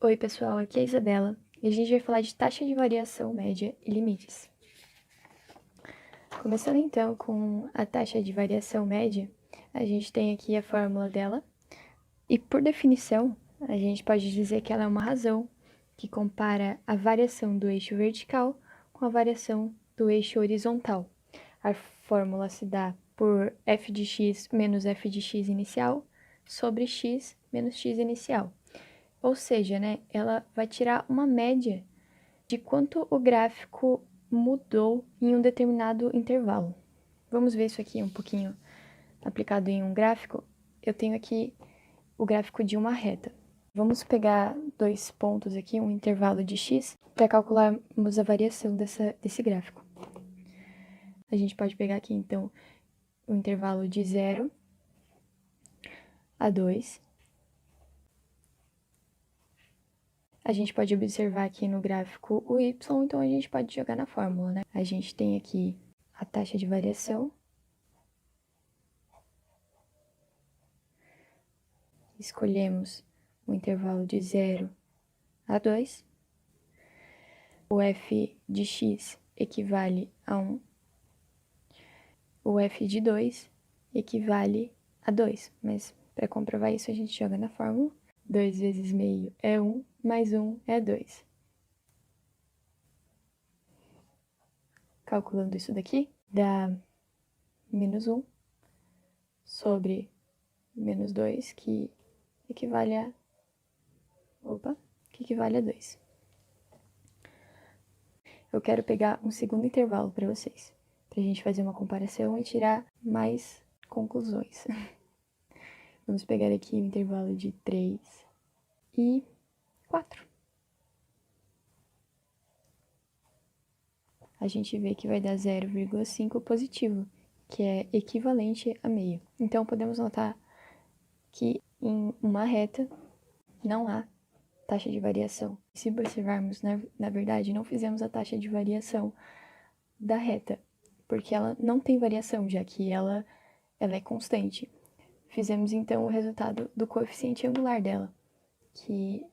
Oi, pessoal, aqui é a Isabela e a gente vai falar de taxa de variação média e limites. Começando então com a taxa de variação média, a gente tem aqui a fórmula dela e, por definição, a gente pode dizer que ela é uma razão que compara a variação do eixo vertical com a variação do eixo horizontal. A fórmula se dá por f de x menos f de x inicial sobre x menos x inicial. Ou seja, né, ela vai tirar uma média de quanto o gráfico mudou em um determinado intervalo. Vamos ver isso aqui um pouquinho aplicado em um gráfico. Eu tenho aqui o gráfico de uma reta. Vamos pegar dois pontos aqui, um intervalo de x, para calcularmos a variação desse gráfico. A gente pode pegar aqui, então, o intervalo de 0 a 2. A gente pode observar aqui no gráfico o y, então a gente pode jogar na fórmula, né? A gente tem aqui a taxa de variação. Escolhemos o intervalo de 0 a 2. O f de x equivale a 1. O f de 2 equivale a 2. Mas para comprovar isso, a gente joga na fórmula. 2 vezes meio é 1, mais 1 é 2. Calculando isso daqui, dá menos 1 sobre menos 2, que equivale a 2. Eu quero pegar um segundo intervalo para vocês, para a gente fazer uma comparação e tirar mais conclusões. Vamos pegar aqui o intervalo de 3 e 4. A gente vê que vai dar 0,5 positivo, que é equivalente a meio. Então, podemos notar que em uma reta não há taxa de variação. Se observarmos, na verdade, não fizemos a taxa de variação da reta, porque ela não tem variação, já que ela é constante. Fizemos, então, o resultado do coeficiente angular dela, que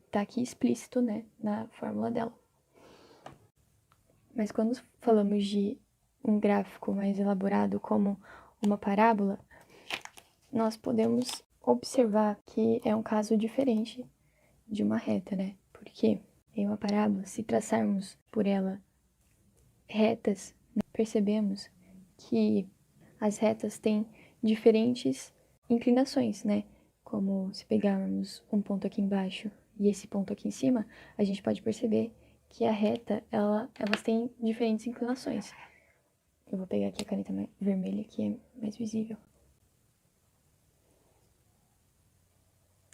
está aqui explícito, né, na fórmula dela. Mas quando falamos de um gráfico mais elaborado como uma parábola, nós podemos observar que é um caso diferente de uma reta, né? Porque em uma parábola, se traçarmos por ela retas, percebemos que as retas têm diferentes inclinações, né? Como se pegarmos um ponto aqui embaixo e esse ponto aqui em cima, a gente pode perceber que a reta, elas têm diferentes inclinações. Eu vou pegar aqui a caneta vermelha, que é mais visível.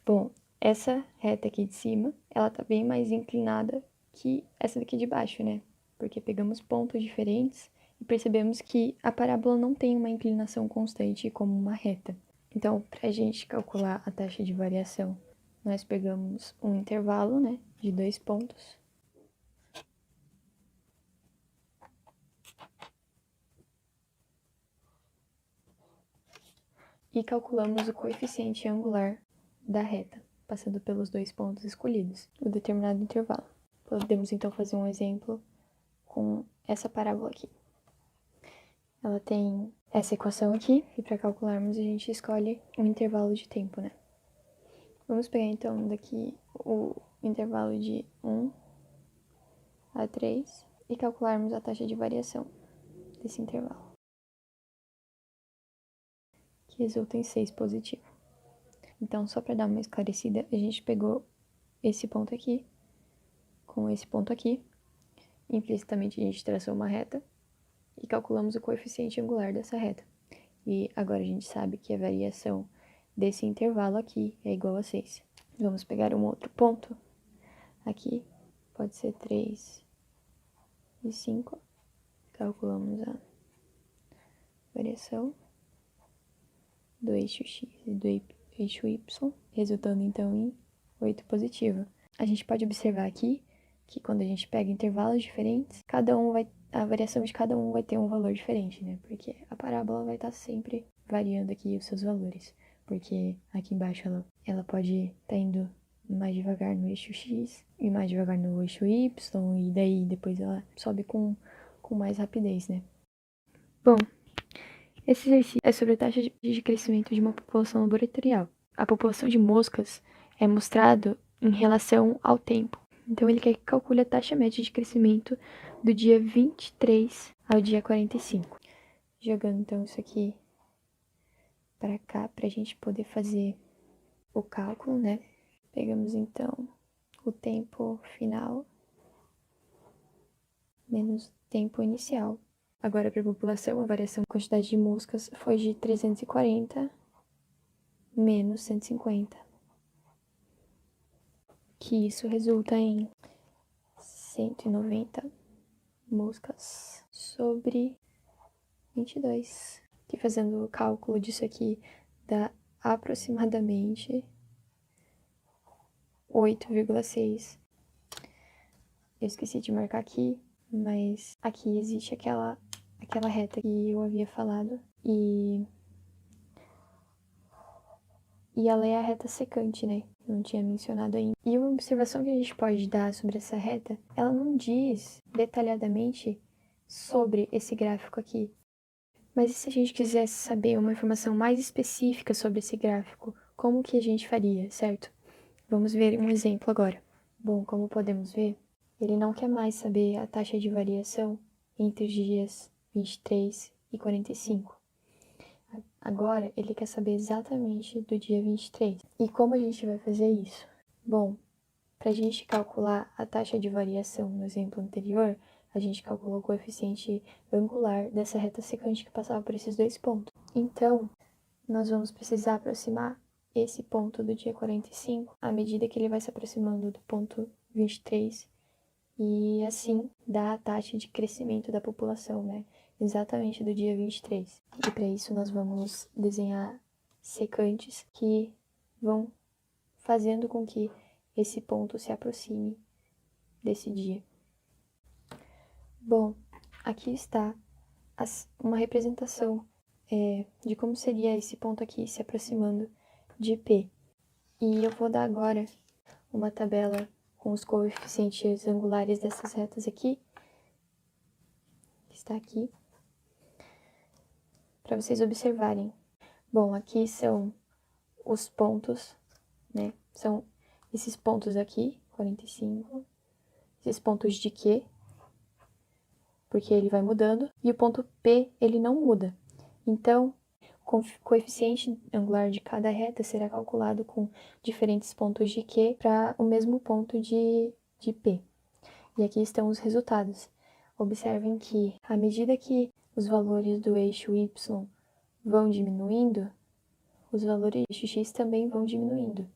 Bom, essa reta aqui de cima, ela tá bem mais inclinada que essa daqui de baixo, né? Porque pegamos pontos diferentes e percebemos que a parábola não tem uma inclinação constante como uma reta. Então, para a gente calcular a taxa de variação, nós pegamos um intervalo, né, de 2 pontos. E calculamos o coeficiente angular da reta, passando pelos 2 pontos escolhidos, o determinado intervalo. Podemos então fazer um exemplo com essa parábola aqui. Ela tem essa equação aqui, e para calcularmos a gente escolhe um intervalo de tempo, né? Vamos pegar então daqui o intervalo de 1 a 3 e calcularmos a taxa de variação desse intervalo, que resulta em 6 positivo. Então, só para dar uma esclarecida, a gente pegou esse ponto aqui com esse ponto aqui, implicitamente a gente traçou uma reta e calculamos o coeficiente angular dessa reta. E agora a gente sabe que a variação desse intervalo aqui é igual a 6. Vamos pegar um outro ponto aqui, pode ser 3 e 5. Calculamos a variação do eixo x e do eixo y, resultando então em 8 positivo. A gente pode observar aqui que quando a gente pega intervalos diferentes, a variação de cada um vai ter um valor diferente, né? Porque a parábola vai estar sempre variando aqui os seus valores. Porque aqui embaixo ela pode estar indo mais devagar no eixo X e mais devagar no eixo Y, e daí depois ela sobe com mais rapidez, né? Bom, esse exercício é sobre a taxa de crescimento de uma população laboratorial. A população de moscas é mostrado em relação ao tempo. Então, ele quer que calcule a taxa média de crescimento do dia 23 ao dia 45. Jogando, então, isso aqui para cá, para a gente poder fazer o cálculo, né? Pegamos, então, o tempo final menos o tempo inicial. Agora, para a população, a variação da quantidade de moscas foi de 340 menos 150. Que isso resulta em 190 moscas sobre 22. Que fazendo o cálculo disso aqui dá aproximadamente 8,6. Eu esqueci de marcar aqui, mas aqui existe aquela reta que eu havia falado e ela é a reta secante, né? Não tinha mencionado ainda. E uma observação que a gente pode dar sobre essa reta, ela não diz detalhadamente sobre esse gráfico aqui. Mas e se a gente quisesse saber uma informação mais específica sobre esse gráfico, como que a gente faria, certo? Vamos ver um exemplo agora. Bom, como podemos ver, ele não quer mais saber a taxa de variação entre os dias 23 e 45. Agora, ele quer saber exatamente do dia 23. E como a gente vai fazer isso? Bom, para a gente calcular a taxa de variação no exemplo anterior, a gente calculou o coeficiente angular dessa reta secante que passava por esses dois pontos. Então, nós vamos precisar aproximar esse ponto do dia 45 à medida que ele vai se aproximando do ponto 23 e assim dá a taxa de crescimento da população, né? Exatamente do dia 23. E para isso nós vamos desenhar secantes que vão fazendo com que esse ponto se aproxime desse dia. Bom, aqui está uma representação de como seria esse ponto aqui se aproximando de P. E eu vou dar agora uma tabela com os coeficientes angulares dessas retas aqui, que está aqui, para vocês observarem. Bom, aqui são os pontos, né? São esses pontos aqui, 45, esses pontos de Q, porque ele vai mudando, e o ponto P, ele não muda. Então, o coeficiente angular de cada reta será calculado com diferentes pontos de Q para o mesmo ponto de P. E aqui estão os resultados. Observem que, à medida que os valores do eixo Y vão diminuindo, os valores do eixo X também vão diminuindo.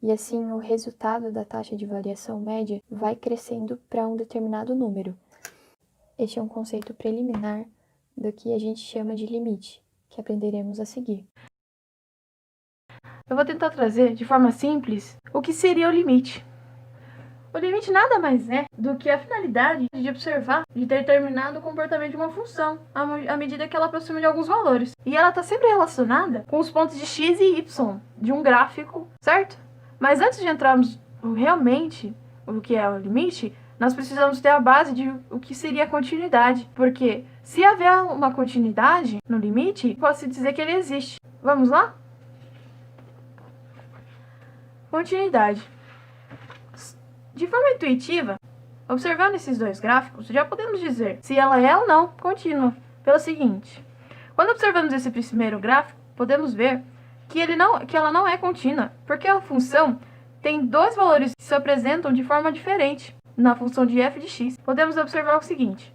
E assim, o resultado da taxa de variação média vai crescendo para um determinado número. Este é um conceito preliminar do que a gente chama de limite, que aprenderemos a seguir. Eu vou tentar trazer, de forma simples, o que seria o limite. O limite nada mais é do que a finalidade de observar de determinado comportamento de uma função, à medida que ela aproxima de alguns valores. E ela está sempre relacionada com os pontos de x e y de um gráfico, certo? Mas antes de entrarmos realmente o que é o limite, nós precisamos ter a base de o que seria a continuidade. Porque se haver uma continuidade no limite, pode-se dizer que ele existe. Vamos lá? Continuidade. De forma intuitiva, observando esses dois gráficos, já podemos dizer se ela é ou não contínua, pelo seguinte. Quando observamos esse primeiro gráfico, podemos ver que ela não é contínua, porque a função tem dois valores que se apresentam de forma diferente na função de f de x. Podemos observar o seguinte.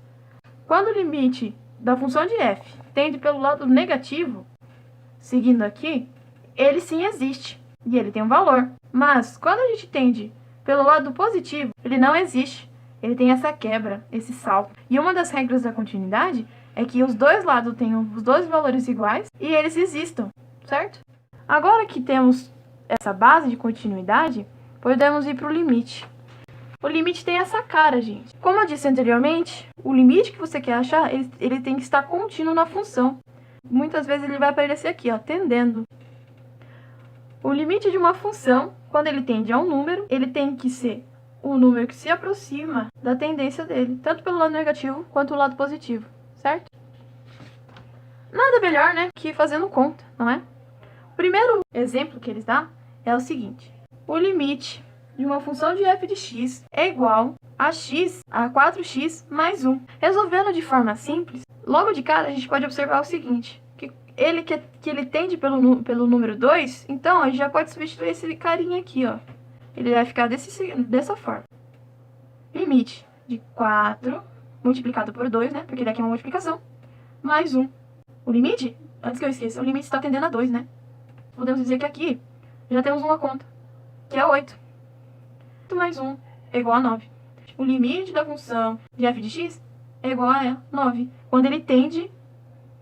Quando o limite da função de f tende pelo lado negativo, seguindo aqui, ele sim existe, e ele tem um valor. Mas, quando a gente tende pelo lado positivo, ele não existe. Ele tem essa quebra, esse salto. E uma das regras da continuidade é que os dois lados tenham os dois valores iguais e eles existam, certo? Agora que temos essa base de continuidade, podemos ir para o limite. O limite tem essa cara, gente. Como eu disse anteriormente, o limite que você quer achar, ele tem que estar contínuo na função. Muitas vezes ele vai aparecer aqui, ó, tendendo. O limite de uma função quando ele tende a um número, ele tem que ser um número que se aproxima da tendência dele, tanto pelo lado negativo quanto o lado positivo, certo? Nada melhor, né, que fazendo conta, não é? O primeiro exemplo que eles dão é o seguinte: o limite de uma função de f de x é igual a x a 4x mais 1. Resolvendo de forma simples, logo de cara a gente pode observar o seguinte, que ele tende pelo número 2, então a gente já pode substituir esse carinha aqui, ó. Ele vai ficar dessa forma. Limite de 4 multiplicado por 2, né? Porque daqui é uma multiplicação, mais 1. O limite, antes que eu esqueça, o limite está tendendo a 2, né? Podemos dizer que aqui já temos uma conta, que é 8. 8 mais 1 é igual a 9. O limite da função de f de x é igual a 9, quando ele tende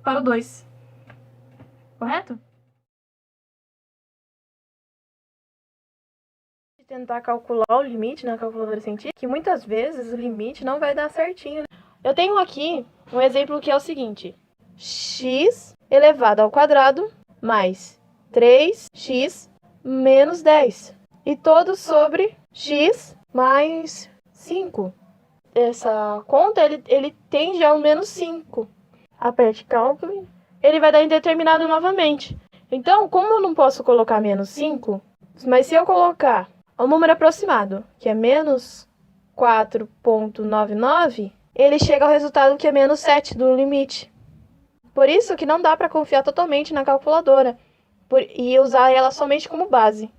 para o 2. Correto? Tentar calcular o limite na calculadora científica, que muitas vezes o limite não vai dar certinho. Eu tenho aqui um exemplo que é o seguinte: x elevado ao quadrado mais 3x menos 10. E todo sobre x mais 5. Essa conta, ele tende ao menos 5. Aperte cálculo, ele vai dar indeterminado novamente. Então, como eu não posso colocar menos 5, mas se eu colocar o número aproximado, que é menos 4,99, ele chega ao resultado que é menos 7 do limite. Por isso que não dá para confiar totalmente na calculadora e usar ela somente como base.